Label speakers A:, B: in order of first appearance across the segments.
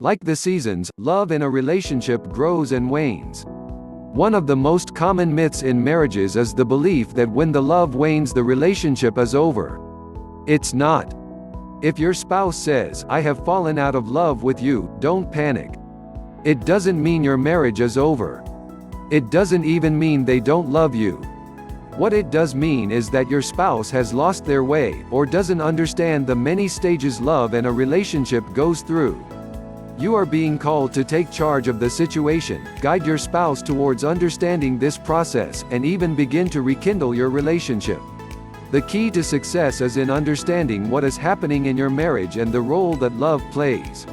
A: Like the seasons, love in a relationship grows and wanes. One of the most common myths in marriages is the belief that when the love wanes, the relationship is over. It's not. If your spouse says, "I have fallen out of love with you," don't panic. It doesn't mean your marriage is over. It doesn't even mean they don't love you. What it does mean is that your spouse has lost their way, or doesn't understand the many stages love and a relationship goes through. You are being called to take charge of the situation, guide your spouse towards understanding this process, and even begin to rekindle your relationship. The key to success is in understanding what is happening in your marriage and the role that love plays.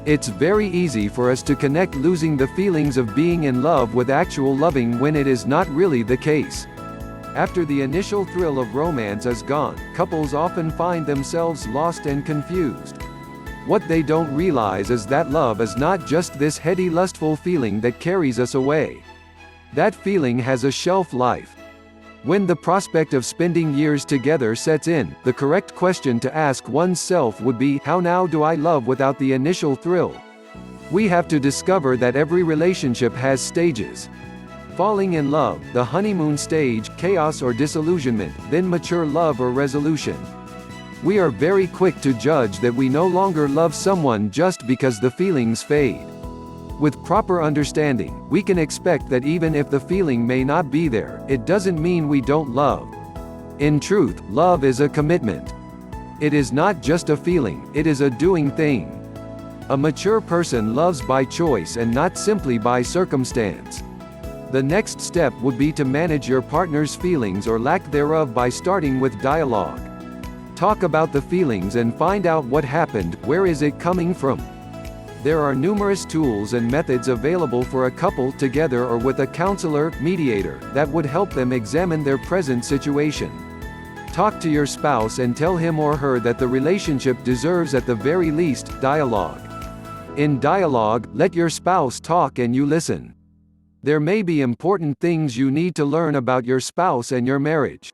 A: It's very easy for us to connect losing the feelings of being in love with actual loving when it is not really the case. After the initial thrill of romance is gone, couples often find themselves lost and confused. What they don't realize is that love is not just this heady lustful feeling that carries us away. That feeling has a shelf life. When the prospect of spending years together sets in, the correct question to ask oneself would be, how now do I love without the initial thrill? We have to discover that every relationship has stages. Falling in love, the honeymoon stage, chaos or disillusionment, then mature love or resolution. We are very quick to judge that we no longer love someone just because the feelings fade. With proper understanding, we can expect that even if the feeling may not be there, it doesn't mean we don't love. In truth, love is a commitment. It is not just a feeling, it is a doing thing. A mature person loves by choice and not simply by circumstance. The next step would be to manage your partner's feelings or lack thereof by starting with dialogue. Talk about the feelings and find out what happened, where is it coming from. There are numerous tools and methods available for a couple together or with a counselor, mediator, that would help them examine their present situation. Talk to your spouse and tell him or her that the relationship deserves at the very least, dialogue. In dialogue, let your spouse talk and you listen. There may be important things you need to learn about your spouse and your marriage.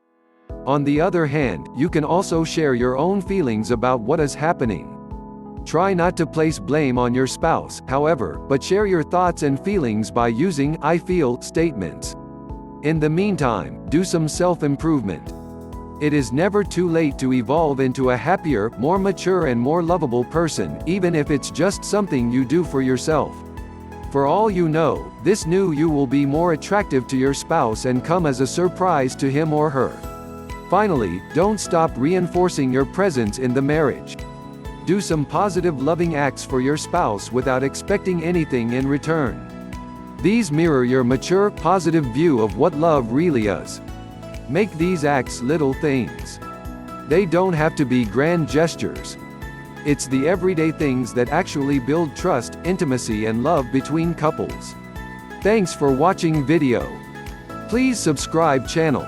A: On the other hand, you can also share your own feelings about what is happening. Try not to place blame on your spouse, however, but share your thoughts and feelings by using "I feel" statements. In the meantime, do some self-improvement. It is never too late to evolve into a happier, more mature and more lovable person, even if it's just something you do for yourself. For all you know, this new you will be more attractive to your spouse and come as a surprise to him or her. Finally, don't stop reinforcing your presence in the marriage. Do some positive loving acts for your spouse without expecting anything in return. These mirror your mature, positive view of what love really is. Make these acts little things. They don't have to be grand gestures. It's the everyday things that actually build trust, intimacy and love between couples. Thanks for watching video. Please subscribe channel.